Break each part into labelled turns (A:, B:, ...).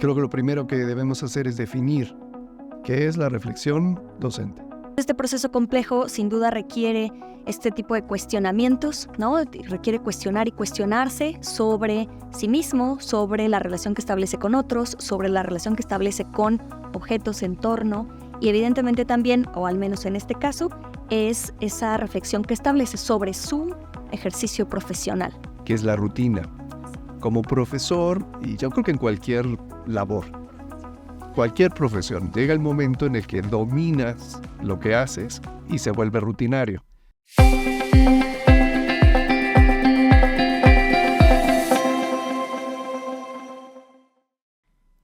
A: Creo que lo primero que debemos hacer es definir qué es la reflexión docente.
B: Este proceso complejo sin duda requiere este tipo de cuestionamientos, ¿no? Requiere cuestionar y cuestionarse sobre sí mismo, sobre la relación que establece con otros, sobre la relación que establece con objetos, entorno y evidentemente también, o al menos en este caso, es esa reflexión que establece sobre su ejercicio profesional.
A: ¿Qué es la rutina? Como profesor, y yo creo que en cualquier labor, cualquier profesión, llega el momento en el que dominas lo que haces y se vuelve rutinario.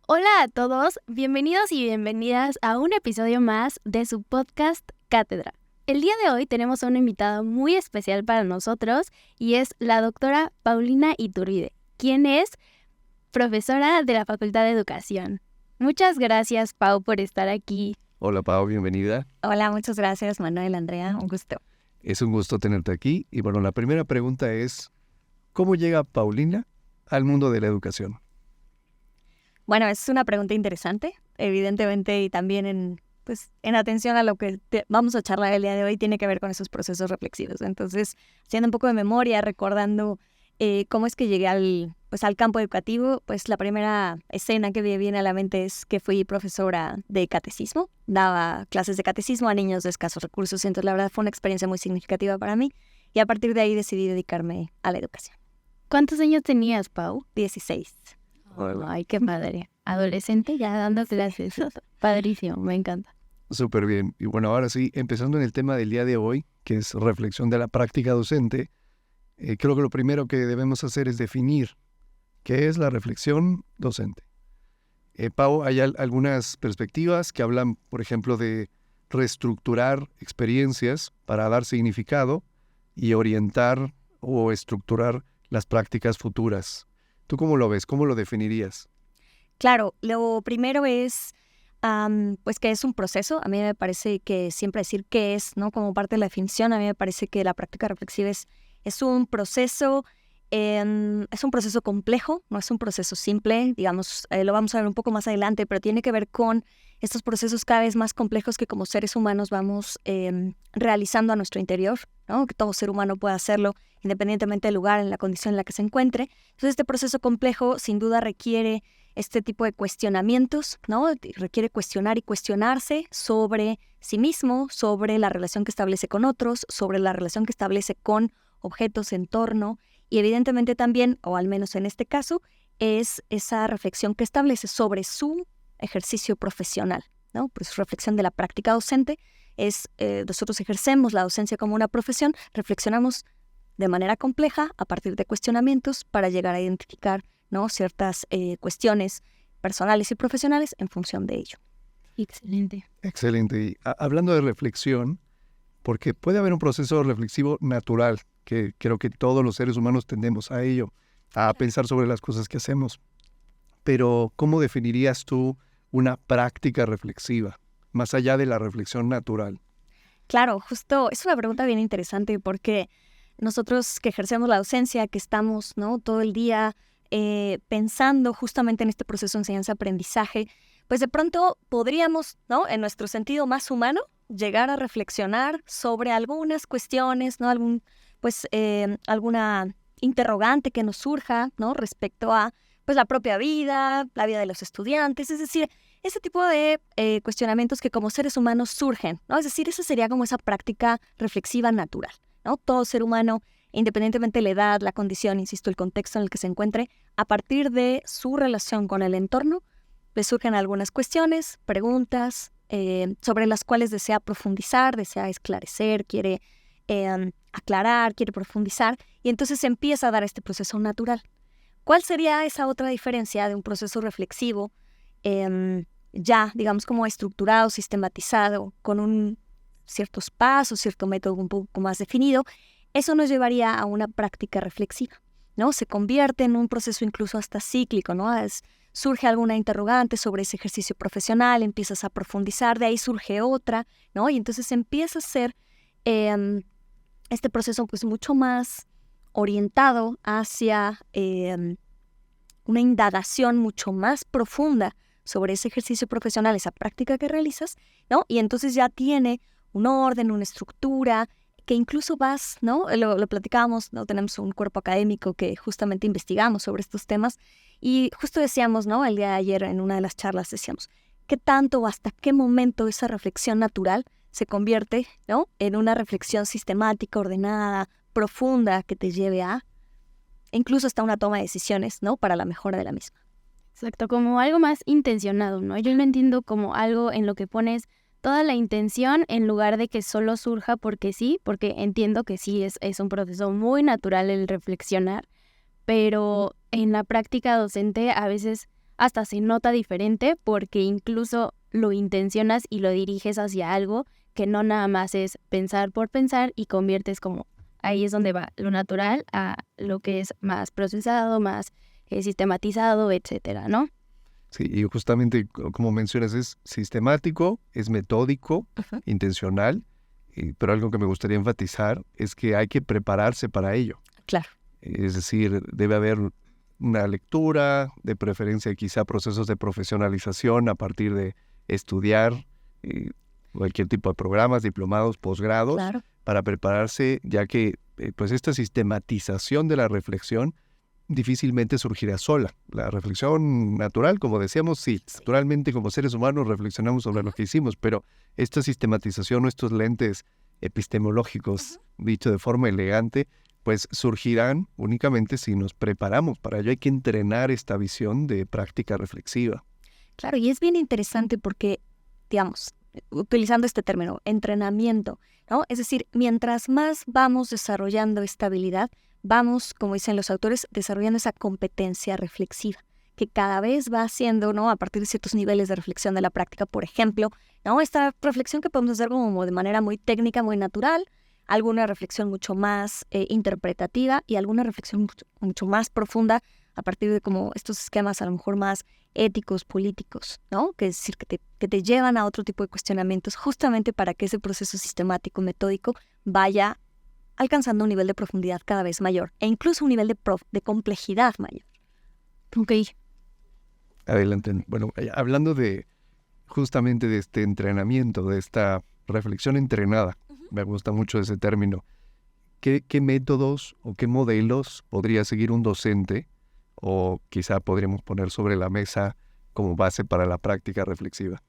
C: Hola a todos, bienvenidos y bienvenidas a un episodio más de su podcast Cátedra. El día de hoy tenemos a una invitada muy especial para nosotros y es la doctora Paulina Iturbide, quien es profesora de la Facultad de Educación. Muchas gracias, Pau, por estar aquí.
A: Hola Pau, bienvenida.
B: Hola, muchas gracias, Manuel, Andrea, un gusto.
A: Es un gusto tenerte aquí. Y bueno, la primera pregunta es, ¿cómo llega Paulina al mundo de la educación?
B: Bueno, es una pregunta interesante, evidentemente, y también en atención a lo que vamos a charlar el día de hoy, tiene que ver con esos procesos reflexivos. Entonces, haciendo un poco de memoria, recordando cómo es que llegué al campo educativo, pues la primera escena que me viene a la mente es que fui profesora de catecismo, daba clases de catecismo a niños de escasos recursos, entonces la verdad fue una experiencia muy significativa para mí y a partir de ahí decidí dedicarme a la educación.
C: ¿Cuántos años tenías, Pau?
B: 16.
C: Ay, qué padre. Adolescente ya dando clases. Padrísimo, me encanta.
A: Súper bien. Y bueno, ahora sí, empezando en el tema del día de hoy, que es reflexión de la práctica docente, creo que lo primero que debemos hacer es definir qué es la reflexión docente. Pau, hay algunas perspectivas que hablan, por ejemplo, de reestructurar experiencias para dar significado y orientar o estructurar las prácticas futuras. ¿Tú cómo lo ves? ¿Cómo lo definirías?
B: Claro, lo primero es pues que es un proceso. A mí me parece que siempre decir qué es, ¿no? Como parte de la definición, a mí me parece que la práctica reflexiva es un proceso complejo, no es un proceso simple, digamos, lo vamos a ver un poco más adelante, pero tiene que ver con estos procesos cada vez más complejos que como seres humanos vamos realizando a nuestro interior, ¿no? Que todo ser humano pueda hacerlo independientemente del lugar, en la condición en la que se encuentre. Entonces, este proceso complejo sin duda requiere este tipo de cuestionamientos, ¿no? Requiere cuestionar y cuestionarse sobre sí mismo, sobre la relación que establece con otros, sobre la relación que establece con objetos, entorno, y evidentemente también, o al menos en este caso, es esa reflexión que establece sobre su ejercicio profesional, ¿no? Pues reflexión de la práctica docente es, nosotros ejercemos la docencia como una profesión, reflexionamos de manera compleja a partir de cuestionamientos para llegar a identificar, ¿no? Ciertas cuestiones personales y profesionales en función de ello.
C: Excelente.
A: Excelente. Y hablando de reflexión, porque puede haber un proceso reflexivo natural, que creo que todos los seres humanos tendemos a ello, a pensar sobre las cosas que hacemos. Pero, ¿cómo definirías tú una práctica reflexiva, más allá de la reflexión natural?
B: Claro, justo, es una pregunta bien interesante porque nosotros que ejercemos la docencia, que estamos, ¿no? todo el día pensando justamente en este proceso de enseñanza-aprendizaje, pues de pronto podríamos, ¿no? En nuestro sentido más humano, llegar a reflexionar sobre algunas cuestiones, ¿no? Alguna interrogante que nos surja, ¿no? Respecto a pues, la propia vida, la vida de los estudiantes, es decir, ese tipo de cuestionamientos que como seres humanos surgen, ¿no? Es decir, esa sería como esa práctica reflexiva natural, ¿no? Todo ser humano, independientemente de la edad, la condición, insisto, el contexto en el que se encuentre, a partir de su relación con el entorno, le surgen algunas cuestiones, preguntas, sobre las cuales desea profundizar, desea esclarecer, quiere aclarar, quiere profundizar, y entonces empieza a dar este proceso natural. ¿Cuál sería esa otra diferencia de un proceso reflexivo ya, digamos, como estructurado, sistematizado, con ciertos pasos, cierto método un poco más definido? Eso nos llevaría a una práctica reflexiva, ¿no? Se convierte en un proceso incluso hasta cíclico, ¿no? Surge alguna interrogante sobre ese ejercicio profesional, empiezas a profundizar, de ahí surge otra, ¿no? Y entonces empieza a ser este proceso pues mucho más orientado hacia una indagación mucho más profunda sobre ese ejercicio profesional, esa práctica que realizas, ¿no? Y entonces ya tiene un orden, una estructura, que incluso vas, ¿no? Lo platicábamos, ¿no? Tenemos un cuerpo académico que justamente investigamos sobre estos temas y justo decíamos, ¿no? El día de ayer en una de las charlas decíamos, ¿qué tanto o hasta qué momento esa reflexión natural se convierte, ¿no? En una reflexión sistemática, ordenada, profunda, que te lleve a incluso hasta una toma de decisiones, ¿no? Para la mejora de la misma.
C: Exacto, como algo más intencionado, ¿no? Yo lo entiendo como algo en lo que pones toda la intención en lugar de que solo surja porque sí, porque entiendo que sí es un proceso muy natural el reflexionar, pero en la práctica docente a veces hasta se nota diferente porque incluso lo intencionas y lo diriges hacia algo que no nada más es pensar por pensar y conviertes como, ahí es donde va lo natural a lo que es más procesado, más sistematizado, etcétera, ¿no?
A: Sí, y justamente como mencionas, es sistemático, es metódico, intencional, pero algo que me gustaría enfatizar es que hay que prepararse para ello.
B: Claro.
A: Es decir, debe haber una lectura, de preferencia quizá procesos de profesionalización a partir de estudiar cualquier tipo de programas, diplomados, posgrados,
B: Claro.
A: para prepararse, ya que pues esta sistematización de la reflexión difícilmente surgirá sola. La reflexión natural, como decíamos, sí, naturalmente como seres humanos reflexionamos sobre lo que hicimos, pero esta sistematización o estos lentes epistemológicos, dicho de forma elegante, pues surgirán únicamente si nos preparamos. Para ello hay que entrenar esta visión de práctica reflexiva.
B: Claro, y es bien interesante porque, digamos, utilizando este término, entrenamiento, ¿no? Es decir, mientras más vamos desarrollando esta habilidad, vamos, como dicen los autores, desarrollando esa competencia reflexiva, que cada vez va haciendo, ¿no? A partir de ciertos niveles de reflexión de la práctica, por ejemplo, ¿no? Esta reflexión que podemos hacer como de manera muy técnica, muy natural, alguna reflexión mucho más interpretativa y alguna reflexión mucho más profunda a partir de como estos esquemas a lo mejor más éticos, políticos, ¿no? Que es decir, que te llevan a otro tipo de cuestionamientos justamente para que ese proceso sistemático, metódico, vaya alcanzando un nivel de profundidad cada vez mayor e incluso un nivel de complejidad mayor.
C: Ok.
A: Adelante. Bueno, hablando de justamente de este entrenamiento, de esta reflexión entrenada, me gusta mucho ese término. ¿Qué métodos o qué modelos podría seguir un docente o quizá podríamos poner sobre la mesa como base para la práctica reflexiva?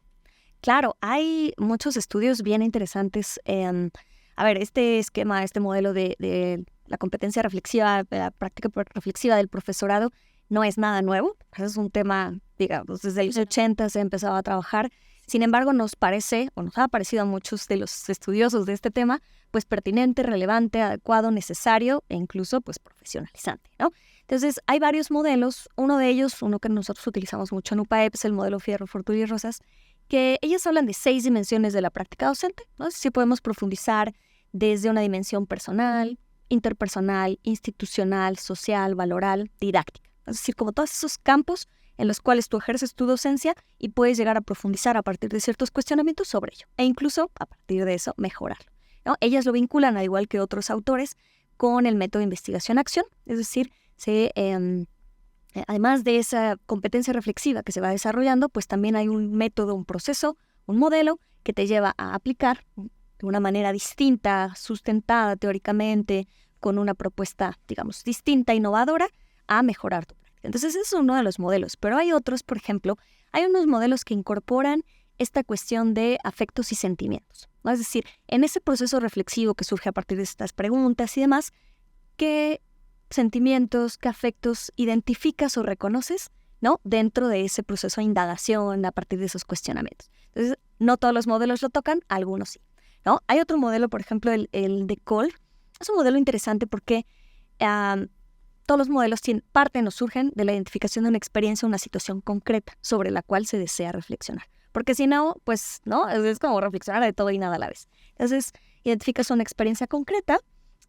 B: Claro, hay muchos estudios bien interesantes. A ver, este esquema, este modelo de la competencia reflexiva, de la práctica reflexiva del profesorado, no es nada nuevo. Es un tema, digamos, desde los 80 se ha empezado a trabajar. Sin embargo, nos parece, o nos ha parecido a muchos de los estudiosos de este tema, pues pertinente, relevante, adecuado, necesario e incluso pues profesionalizante, ¿no? Entonces, hay varios modelos. Uno de ellos, uno que nosotros utilizamos mucho en UPAEP, es el modelo Fierro, Fortuny y Rosas, que ellas hablan de 6 dimensiones de la práctica docente, ¿no? Es decir, podemos profundizar desde una dimensión personal, interpersonal, institucional, social, valoral, didáctica. Es decir, como todos esos campos en los cuales tú ejerces tu docencia y puedes llegar a profundizar a partir de ciertos cuestionamientos sobre ello e incluso a partir de eso mejorarlo, ¿no? Ellas lo vinculan, al igual que otros autores, con el método de investigación-acción, es decir, además de esa competencia reflexiva que se va desarrollando, pues también hay un método, un proceso, un modelo que te lleva a aplicar de una manera distinta, sustentada teóricamente, con una propuesta, digamos, distinta, innovadora, a mejorar tu práctica. Entonces, ese es uno de los modelos, pero hay otros, por ejemplo, hay unos modelos que incorporan esta cuestión de afectos y sentimientos, ¿no? Es decir, en ese proceso reflexivo que surge a partir de estas preguntas y demás, ¿qué sentimientos, qué afectos identificas o reconoces, ¿no? Dentro de ese proceso de indagación a partir de esos cuestionamientos. Entonces, no todos los modelos lo tocan, algunos sí, ¿no? Hay otro modelo, por ejemplo, el de Cole. Es un modelo interesante porque todos los modelos parten o surgen de la identificación de una experiencia, una situación concreta sobre la cual se desea reflexionar. Porque si no, pues, ¿no? Es como reflexionar de todo y nada a la vez. Entonces, identificas una experiencia concreta.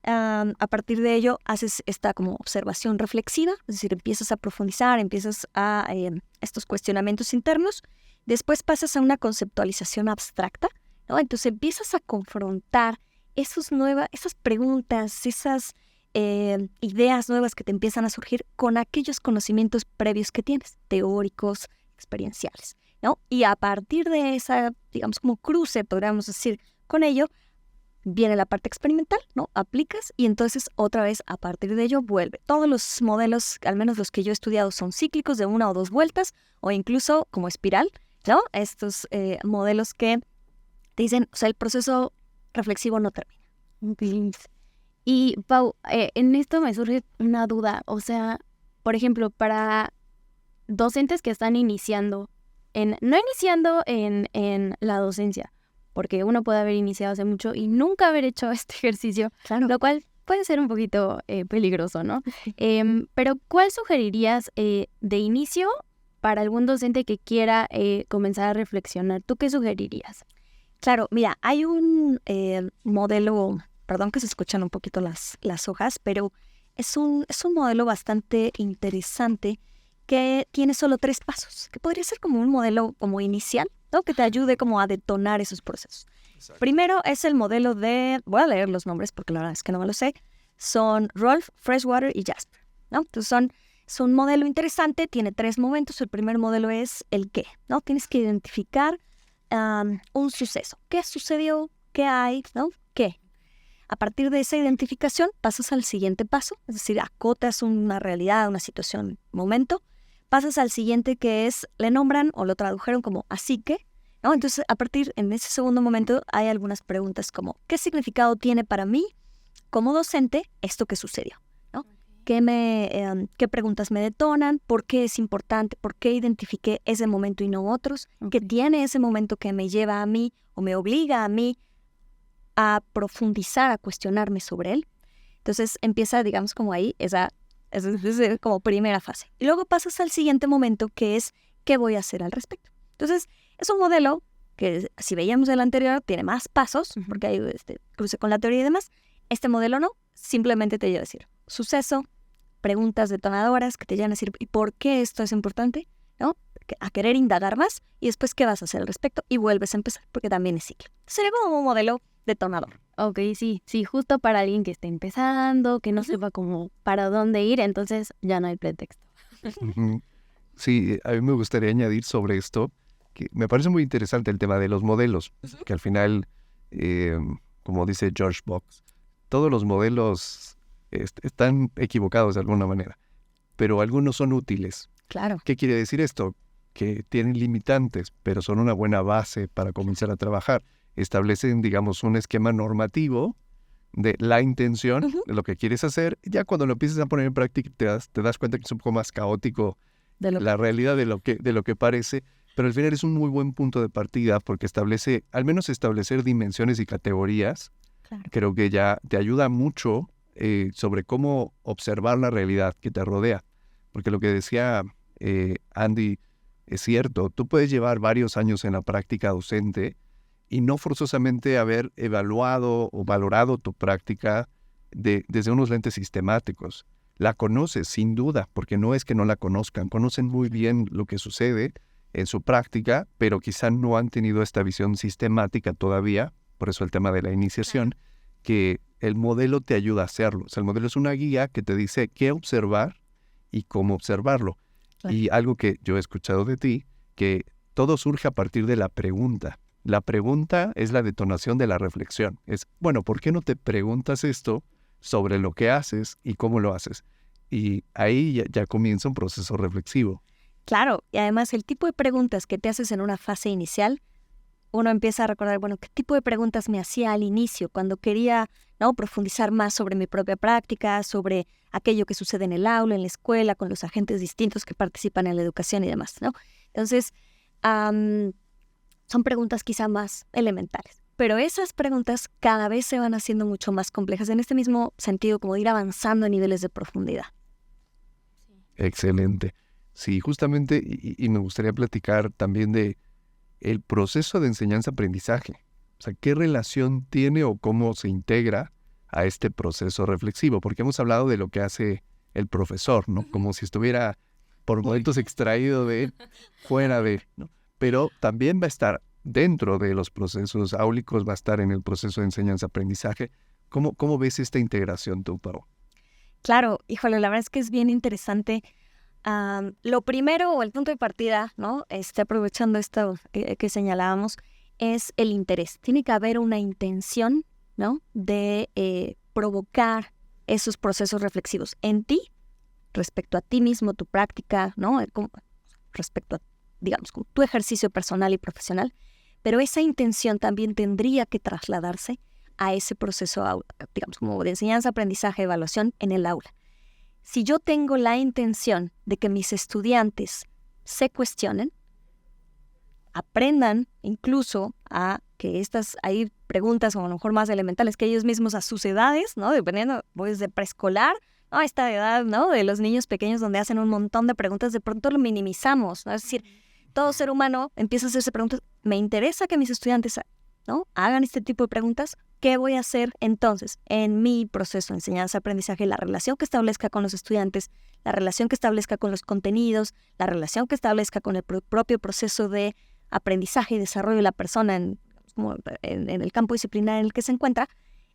B: A partir de ello haces esta como observación reflexiva, es decir, empiezas a profundizar, empiezas a estos cuestionamientos internos, después pasas a una conceptualización abstracta, ¿no? Entonces empiezas a confrontar esas preguntas, esas ideas nuevas que te empiezan a surgir con aquellos conocimientos previos que tienes, teóricos, experienciales, ¿no? Y a partir de esa, digamos, como cruce, podríamos decir, con ello, viene la parte experimental, ¿no? Aplicas y entonces otra vez a partir de ello vuelve. Todos los modelos, al menos los que yo he estudiado, son cíclicos de 1 o 2 vueltas o incluso como espiral, ¿no? Estos modelos que te dicen, o sea, el proceso reflexivo no termina.
C: Ok. Y Pau, en esto me surge una duda, o sea, por ejemplo, para docentes que están iniciando, no iniciando en la docencia, porque uno puede haber iniciado hace mucho y nunca haber hecho este ejercicio,
B: Claro.
C: lo cual puede ser un poquito peligroso, ¿no? Pero ¿cuál sugerirías de inicio para algún docente que quiera comenzar a reflexionar? ¿Tú qué sugerirías?
B: Claro, mira, hay un modelo, perdón que se escuchan un poquito las hojas, pero es un modelo bastante interesante que tiene solo 3 pasos, que podría ser como un modelo como inicial, ¿no? Que te ayude como a detonar esos procesos.
A: Exacto.
B: Primero es el modelo voy a leer los nombres porque la verdad es que no me lo sé, son Rolf, Freshwater y Jasper, ¿no? Entonces es un modelo interesante, tiene 3 momentos. El primer modelo es el qué, ¿no? Tienes que identificar un suceso. ¿Qué sucedió? ¿Qué hay? ¿No? ¿Qué? A partir de esa identificación pasas al siguiente paso, es decir, acotas una realidad, una situación, momento. Pasas al siguiente que es, le nombran o lo tradujeron como así que, ¿no? Entonces, en ese segundo momento hay algunas preguntas como, ¿qué significado tiene para mí como docente esto que sucedió? ¿No? ¿Qué preguntas me detonan? ¿Por qué es importante? ¿Por qué identifiqué ese momento y no otros? ¿Qué tiene ese momento que me lleva a mí o me obliga a mí a profundizar, a cuestionarme sobre él? Entonces empieza, digamos, como ahí, esa es como primera fase. Y luego pasas al siguiente momento, que es ¿qué voy a hacer al respecto? Entonces, es un modelo que, si veíamos el anterior, tiene más pasos, porque hay cruce con la teoría y demás. Este modelo no, simplemente te lleva a decir suceso, preguntas detonadoras que te llevan a decir ¿y por qué esto es importante? ¿No? A querer indagar más y después ¿qué vas a hacer al respecto? Y vuelves a empezar, porque también es ciclo. Sería como un modelo detonador.
C: Ok, sí, justo para alguien que esté empezando, que no sepa cómo para dónde ir, entonces ya no hay pretexto.
A: Ujú. Sí, a mí me gustaría añadir sobre esto, que me parece muy interesante el tema de los modelos, que al final, como dice George Box, todos los modelos están equivocados de alguna manera, pero algunos son útiles.
B: Claro.
A: ¿Qué quiere decir esto? Que tienen limitantes, pero son una buena base para comenzar a trabajar. Establecen, digamos, un esquema normativo de la intención, de lo que quieres hacer. Ya cuando lo empiezas a poner en práctica te das cuenta que es un poco más caótico la realidad de lo que parece, pero al final es un muy buen punto de partida porque al menos establecer dimensiones y categorías.
B: Claro.
A: Creo que ya te ayuda mucho sobre cómo observar la realidad que te rodea. Porque lo que decía Andy es cierto, tú puedes llevar varios años en la práctica docente y no forzosamente haber evaluado o valorado tu práctica desde unos lentes sistemáticos. La conoces, sin duda, porque no es que no la conozcan, conocen muy bien lo que sucede en su práctica, pero quizá no han tenido esta visión sistemática todavía, por eso el tema de la iniciación, que el modelo te ayuda a hacerlo. O sea, el modelo es una guía que te dice qué observar y cómo observarlo.
B: Claro.
A: Y algo que yo he escuchado de ti, que todo surge a partir de la pregunta. La pregunta es la detonación de la reflexión. Es, bueno, ¿por qué no te preguntas esto sobre lo que haces y cómo lo haces? Y ahí ya comienza un proceso reflexivo.
B: Claro, y además el tipo de preguntas que te haces en una fase inicial, uno empieza a recordar, bueno, ¿qué tipo de preguntas me hacía al inicio cuando quería, ¿no?, profundizar más sobre mi propia práctica, sobre aquello que sucede en el aula, en la escuela, con los agentes distintos que participan en la educación y demás, ¿no? Entonces, son preguntas quizá más elementales, pero esas preguntas cada vez se van haciendo mucho más complejas en este mismo sentido, como de ir avanzando a niveles de profundidad.
A: Excelente. Sí, justamente, y me gustaría platicar también de el proceso de enseñanza-aprendizaje. O sea, ¿qué relación tiene o cómo se integra a este proceso reflexivo? Porque hemos hablado de lo que hace el profesor, ¿no? Como si estuviera por momentos extraído de, fuera de, ¿no? Pero también va a estar dentro de los procesos áulicos, va a estar en el proceso de enseñanza-aprendizaje. ¿Cómo ves esta integración tú, Pau?
B: Claro, híjole, la verdad es que es bien interesante. Lo primero o el punto de partida, ¿no? Aprovechando esto que señalábamos, es el interés. Tiene que haber una intención, ¿no? De provocar esos procesos reflexivos en ti, respecto a ti mismo, tu práctica, ¿no? Respecto a, digamos, tu ejercicio personal y profesional. Pero esa intención también tendría que trasladarse a ese proceso, digamos, como de enseñanza, aprendizaje, evaluación en el aula. Si yo tengo la intención de que mis estudiantes se cuestionen, aprendan incluso a que hay preguntas, o a lo mejor más elementales, que ellos mismos a sus edades, ¿no? Dependiendo, pues, de preescolar, ¿no? A esta edad, ¿no? De los niños pequeños donde hacen un montón de preguntas, de pronto lo minimizamos, ¿no? Es decir, todo ser humano empieza a hacerse preguntas. Me interesa que mis estudiantes, ¿no? hagan este tipo de preguntas. ¿Qué voy a hacer entonces en mi proceso de enseñanza-aprendizaje? La relación que establezca con los estudiantes, la relación que establezca con los contenidos, la relación que establezca con el propio proceso de aprendizaje y desarrollo de la persona en el campo disciplinar en el que se encuentra,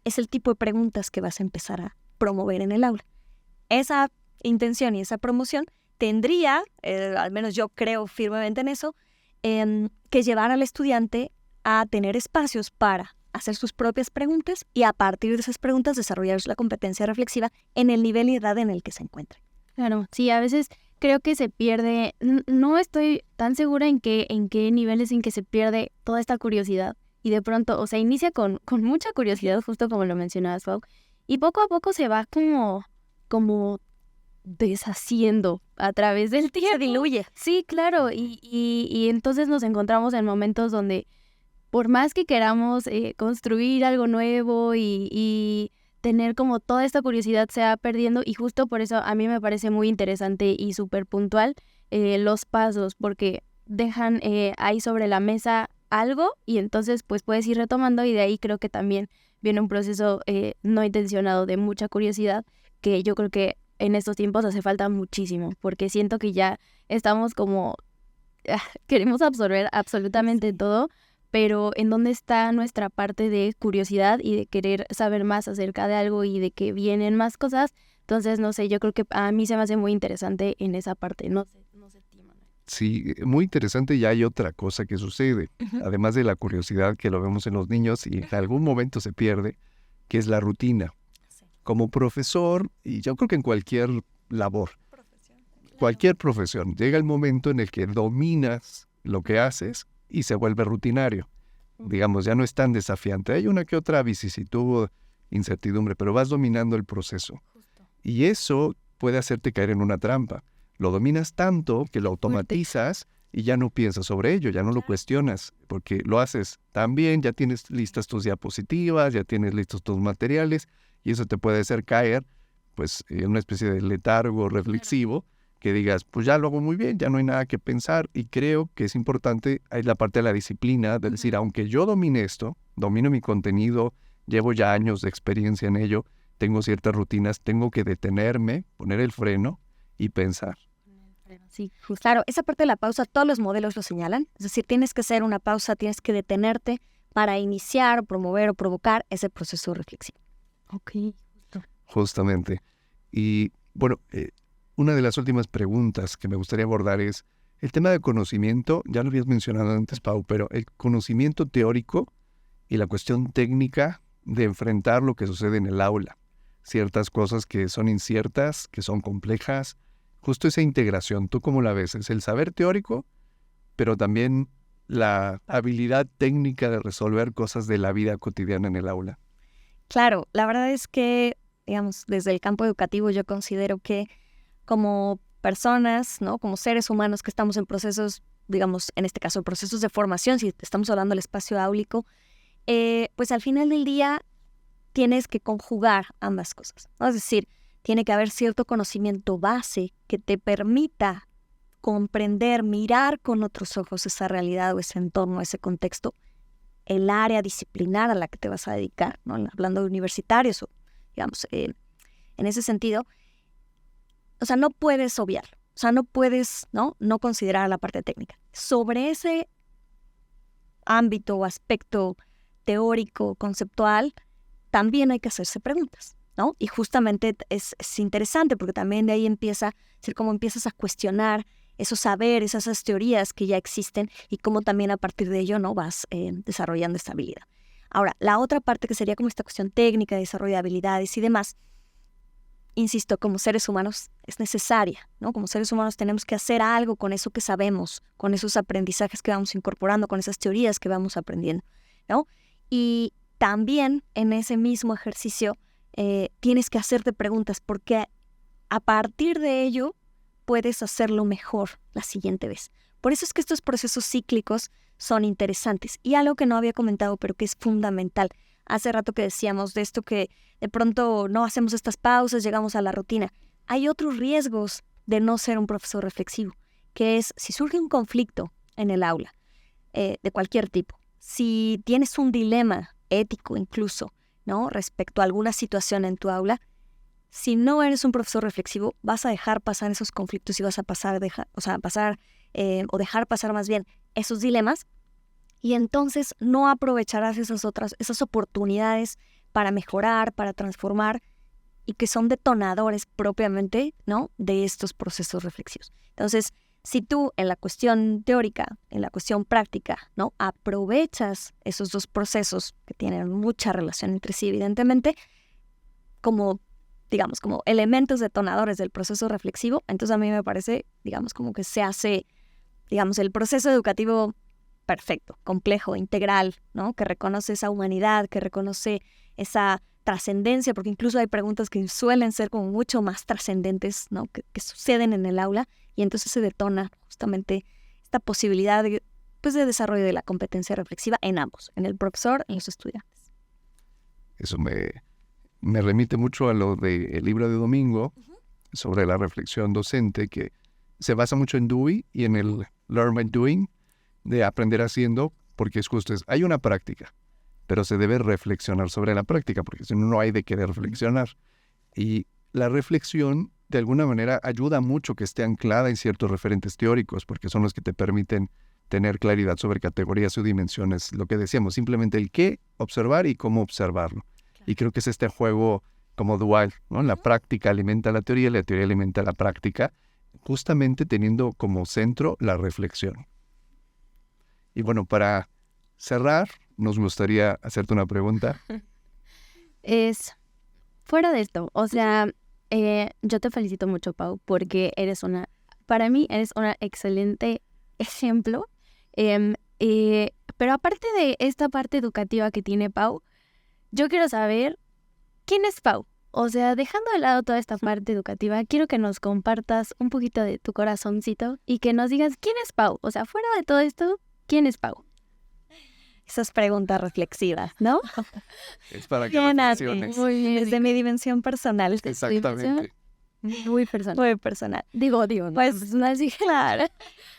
B: es el tipo de preguntas que vas a empezar a promover en el aula. Esa intención y esa promoción tendría, al menos yo creo firmemente en eso, que llevar al estudiante a tener espacios para hacer sus propias preguntas y a partir de esas preguntas desarrollar la competencia reflexiva en el nivel y edad en el que se encuentre.
C: Claro, sí, a veces creo que se pierde, no estoy tan segura en qué niveles en que se pierde toda esta curiosidad y de pronto, o sea, inicia con mucha curiosidad, justo como lo mencionabas, Pau, y poco a poco se va como deshaciendo a través del tiempo.
B: Se diluye.
C: Sí, claro, y entonces nos encontramos en momentos donde por más que queramos construir algo nuevo y tener como toda esta curiosidad se va perdiendo, y justo por eso a mí me parece muy interesante y súper puntual los pasos, porque dejan ahí sobre la mesa algo y entonces pues puedes ir retomando, y de ahí creo que también viene un proceso no intencionado de mucha curiosidad que yo creo que en estos tiempos hace falta muchísimo, porque siento que ya estamos como queremos absorber absolutamente todo, pero ¿en dónde está nuestra parte de curiosidad y de querer saber más acerca de algo y de que vienen más cosas? Entonces, no sé, yo creo que a mí se me hace muy interesante en esa parte, no sé, Manuel.
A: Sí, muy interesante. Y hay otra cosa que sucede, además de la curiosidad que lo vemos en los niños y en algún momento se pierde, que es la rutina. Como profesor, y yo creo que en cualquier labor, cualquier profesión, llega el momento en el que dominas lo que haces y se vuelve rutinario. Digamos, ya no es tan desafiante. Hay una que otra vicisitud, incertidumbre, pero vas dominando el proceso. Y eso puede hacerte caer en una trampa. Lo dominas tanto que lo automatizas y ya no piensas sobre ello, ya no lo cuestionas, porque lo haces tan bien, ya tienes listas tus diapositivas, ya tienes listos tus materiales, y eso te puede hacer caer pues en una especie de letargo reflexivo, que digas, pues ya lo hago muy bien, ya no hay nada que pensar. Y creo que es importante, hay la parte de la disciplina, de decir, aunque yo domine esto, domino mi contenido, llevo ya años de experiencia en ello, tengo ciertas rutinas, tengo que detenerme, poner el freno y pensar.
B: Sí, justo. Claro, esa parte de la pausa, todos los modelos lo señalan. Es decir, tienes que hacer una pausa, tienes que detenerte para iniciar, promover o provocar ese proceso reflexivo.
C: Ok.
A: Justamente. Y bueno, una de las últimas preguntas que me gustaría abordar es el tema de conocimiento. Ya lo habías mencionado antes, Pau, pero el conocimiento teórico y la cuestión técnica de enfrentar lo que sucede en el aula. Ciertas cosas que son inciertas, que son complejas. Justo esa integración, ¿tú cómo la ves? Es el saber teórico, pero también la habilidad técnica de resolver cosas de la vida cotidiana en el aula.
B: Claro, la verdad es que, digamos, desde el campo educativo yo considero que como personas, ¿no? Como seres humanos que estamos en procesos, digamos, en este caso, procesos de formación, si estamos hablando del espacio áulico, pues al final del día tienes que conjugar ambas cosas, ¿no? Es decir, tiene que haber cierto conocimiento base que te permita comprender, mirar con otros ojos esa realidad o ese entorno, ese contexto, el área disciplinar a la que te vas a dedicar, ¿no? Hablando de universitarios, o, digamos, en ese sentido, o sea, no puedes obviarlo, o sea, no puedes, no considerar la parte técnica. Sobre ese ámbito o aspecto teórico, conceptual, también hay que hacerse preguntas. ¿no? Y justamente es interesante porque también de ahí empieza a ser como empiezas a cuestionar esos saberes, esas teorías que ya existen y cómo también a partir de ello, ¿no? Vas desarrollando esta habilidad. Ahora, la otra parte que sería como esta cuestión técnica, de desarrollo de habilidades y demás, insisto, como seres humanos es necesaria, ¿no? Como seres humanos tenemos que hacer algo con eso que sabemos, con esos aprendizajes que vamos incorporando, con esas teorías que vamos aprendiendo, ¿no? Y también en ese mismo ejercicio tienes que hacerte preguntas porque a partir de ello puedes hacerlo mejor la siguiente vez. Por eso es que estos procesos cíclicos son interesantes. Y algo que no había comentado, pero que es fundamental. Hace rato que decíamos de esto que de pronto no hacemos estas pausas, llegamos a la rutina. Hay otros riesgos de no ser un profesor reflexivo, que es si surge un conflicto en el aula, de cualquier tipo, si tienes un dilema ético incluso, ¿no? Respecto a alguna situación en tu aula, si no eres un profesor reflexivo, vas a dejar pasar esos conflictos y vas a dejar pasar más bien esos dilemas, y entonces no aprovecharás esas oportunidades para mejorar, para transformar, y que son detonadores propiamente, ¿no? de estos procesos reflexivos. Entonces, si tú en la cuestión teórica, en la cuestión práctica, ¿no? aprovechas esos dos procesos que tienen mucha relación entre sí, evidentemente, como elementos detonadores del proceso reflexivo, entonces a mí me parece, como que se hace, el proceso educativo perfecto, complejo, integral, ¿no? Que reconoce esa humanidad, que reconoce esa trascendencia, porque incluso hay preguntas que suelen ser como mucho más trascendentes, ¿no? que suceden en el aula, y entonces se detona justamente esta posibilidad de desarrollo de la competencia reflexiva en ambos, en el profesor y en los estudiantes.
A: Eso me remite mucho a lo del libro de Domingo sobre la reflexión docente, que se basa mucho en Dewey y en el Learn by Doing, de aprender haciendo, porque hay una práctica, pero se debe reflexionar sobre la práctica, porque si no, no hay de qué reflexionar. Y la reflexión, de alguna manera, ayuda mucho que esté anclada en ciertos referentes teóricos, porque son los que te permiten tener claridad sobre categorías o dimensiones. Lo que decíamos, simplemente el qué observar y cómo observarlo. Y creo que es este juego como dual, ¿no? La práctica alimenta la teoría alimenta la práctica, justamente teniendo como centro la reflexión. Y bueno, para cerrar, nos gustaría hacerte una pregunta.
C: Es fuera de esto, o sea, yo te felicito mucho, Pau, porque para mí eres un excelente ejemplo. Pero aparte de esta parte educativa que tiene Pau, yo quiero saber quién es Pau. O sea, dejando de lado toda esta parte educativa, quiero que nos compartas un poquito de tu corazoncito y que nos digas quién es Pau. O sea, fuera de todo esto, ¿quién es Pau?
B: Esas preguntas reflexivas, ¿no?
A: Es para que reflexiones.
B: Muy bien. Desde mi dimensión personal.
A: Exactamente.
C: Muy personal.
B: Muy personal.
C: Digo, ¿no?
B: Pues,
C: personal, sí.
B: Claro.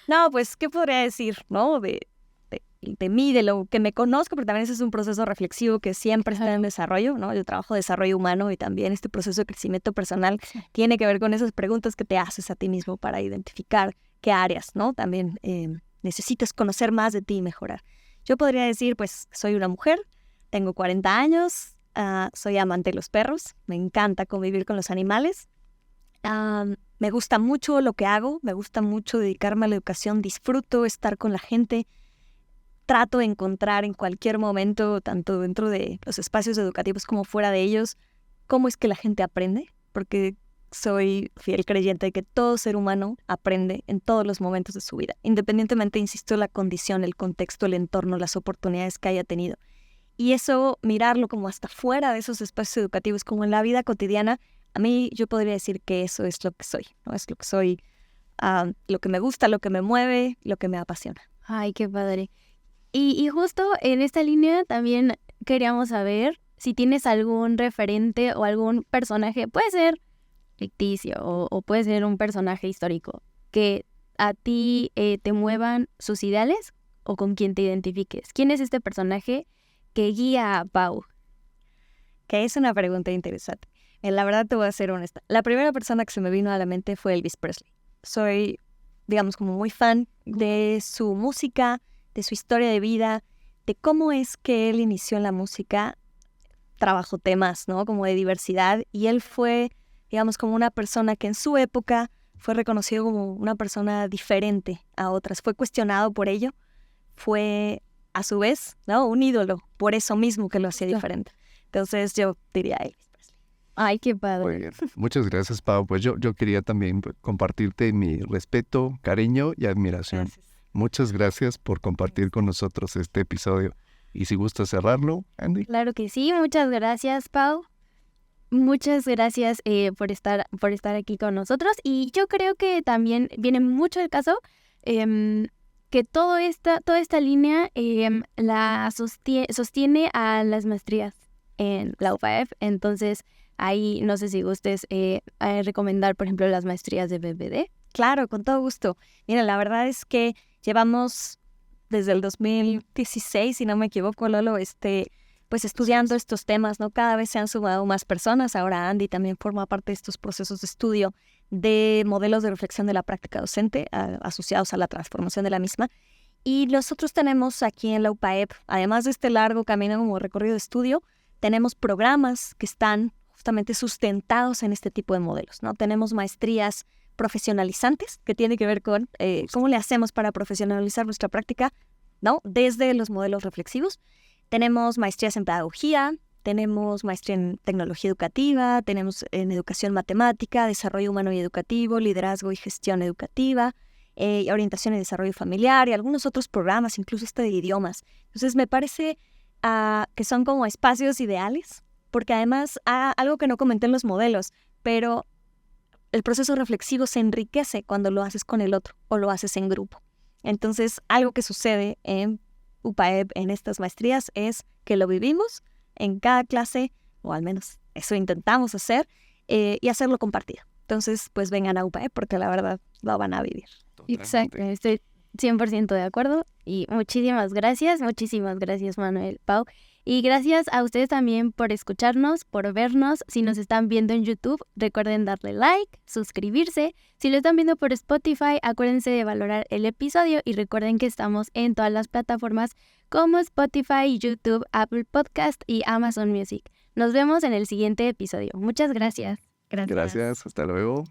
B: No, pues, ¿qué podría decir, no? De mí, de lo que me conozco, pero también ese es un proceso reflexivo que siempre está en desarrollo, ¿no? Yo trabajo desarrollo humano y también este proceso de crecimiento personal tiene que ver con esas preguntas que te haces a ti mismo para identificar qué áreas, ¿no? También necesitas conocer más de ti y mejorar. Yo podría decir, pues, soy una mujer, tengo 40 años, soy amante de los perros, me encanta convivir con los animales, me gusta mucho lo que hago, me gusta mucho dedicarme a la educación, disfruto estar con la gente, trato de encontrar en cualquier momento, tanto dentro de los espacios educativos como fuera de ellos, cómo es que la gente aprende, porque soy fiel creyente de que todo ser humano aprende en todos los momentos de su vida, independientemente, insisto, la condición, el contexto, el entorno, las oportunidades que haya tenido. Y eso, mirarlo como hasta fuera de esos espacios educativos, como en la vida cotidiana, a mí yo podría decir que eso es lo que soy, ¿no? Es lo que soy, lo que me gusta, lo que me mueve, lo que me apasiona.
C: Ay, qué padre. Y justo en esta línea también queríamos saber si tienes algún referente o algún personaje, puede ser ficticio o puede ser un personaje histórico, que a ti te muevan sus ideales o con quien te identifiques. ¿Quién es este personaje que guía a Pau?
B: Que es una pregunta interesante. La verdad te voy a ser honesta. La primera persona que se me vino a la mente fue Elvis Presley. Soy, como muy fan de su música, de su historia de vida, de cómo es que él inició en la música. trabajó temas, ¿no? Como de diversidad, y él fue, digamos, como una persona que en su época fue reconocido como una persona diferente a otras, fue cuestionado por ello, fue a su vez, ¿no? Un ídolo, por eso mismo que lo hacía diferente. Entonces yo diría Elvis Presley.
C: Ay, qué padre.
A: Muy bien. Muchas gracias, Pau. Pues yo quería también compartirte mi respeto, cariño y admiración.
B: Gracias.
A: Muchas gracias por compartir con nosotros este episodio. Y si gusta cerrarlo, Andy.
C: Claro que sí, muchas gracias, Pau. Muchas gracias por estar aquí con nosotros. Y yo creo que también viene mucho el caso que toda esta línea la sostiene a las maestrías en la UPAEP. Entonces, ahí no sé si gustes recomendar, por ejemplo, las maestrías de BBD.
B: Claro, con todo gusto. Mira, la verdad es que llevamos desde el 2016, si no me equivoco, Lolo, pues estudiando estos temas, ¿no? Cada vez se han sumado más personas. Ahora Andy también forma parte de estos procesos de estudio de modelos de reflexión de la práctica docente asociados a la transformación de la misma. Y nosotros tenemos aquí en la UPAEP, además de este largo camino como recorrido de estudio, tenemos programas que están justamente sustentados en este tipo de modelos, ¿no? Tenemos maestrías profesionalizantes, que tiene que ver con cómo le hacemos para profesionalizar nuestra práctica, ¿no? Desde los modelos reflexivos. Tenemos maestrías en pedagogía, tenemos maestría en tecnología educativa, tenemos en educación matemática, desarrollo humano y educativo, liderazgo y gestión educativa, orientación y desarrollo familiar y algunos otros programas, incluso de idiomas. Entonces me parece que son como espacios ideales, porque además algo que no comenté en los modelos, pero el proceso reflexivo se enriquece cuando lo haces con el otro o lo haces en grupo. Entonces, algo que sucede en UPAEP en estas maestrías es que lo vivimos en cada clase, o al menos eso intentamos hacer, y hacerlo compartido. Entonces, pues vengan a UPAEP porque la verdad lo van a vivir.
C: Exacto, estoy 100% de acuerdo y muchísimas gracias Manuel, Pau. Y gracias a ustedes también por escucharnos, por vernos. Si nos están viendo en YouTube, recuerden darle like, suscribirse. Si lo están viendo por Spotify, acuérdense de valorar el episodio y recuerden que estamos en todas las plataformas como Spotify, YouTube, Apple Podcast y Amazon Music. Nos vemos en el siguiente episodio. Muchas gracias.
A: Gracias, hasta luego.